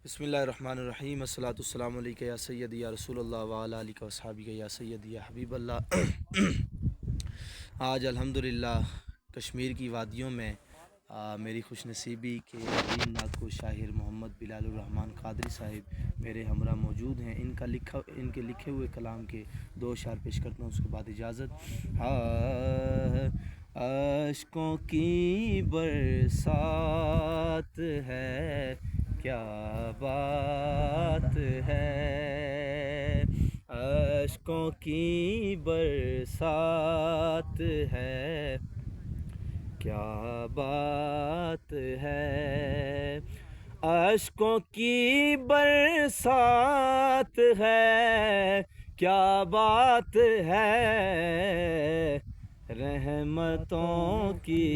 بسم اللہ الرحمن الرحیم الصلاۃ والسلام علیکہ یا سیدی یا رسول اللہ وعلی آلہ و اصحابہ یا سیدی یا حبیب اللہ۔ آج الحمدللہ کشمیر کی وادیوں میں میری خوش نصیبی کہ عظیم نعت شاعر محمد بلال الرحمن قادری صاحب میرے ہمراہ موجود ہیں۔ ان کے لکھے ہوئے کلام کے دو اشعار پیش کرتا ہوں، اس کے بعد اجازت۔ اشکوں کی برسات ہے، کیا بات ہے، اشکوں کی برسات ہے، کیا بات ہے، اشکوں کی برسات ہے، کیا بات ہے، رحمتوں کی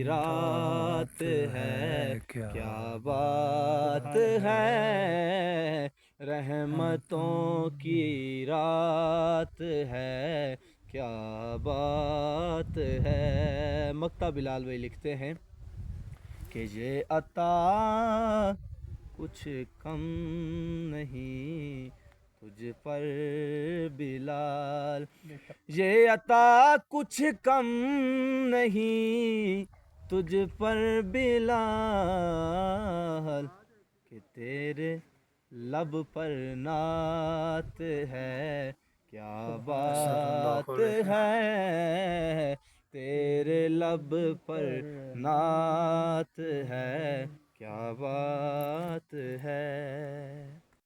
رات ہے، کیا بات ہے، رحمتوں کی رات ہے، کیا بات ہے۔ مکتا بلال بھائی لکھتے ہیں کہ یہ عطا کچھ کم نہیں تجھ پر بلال، یہ عطا کچھ کم نہیں تجھ پر بلال، کہ تیرے لب پر نعت ہے، کیا بات ہے، تیرے لب پر نعت ہے، کیا بات ہے۔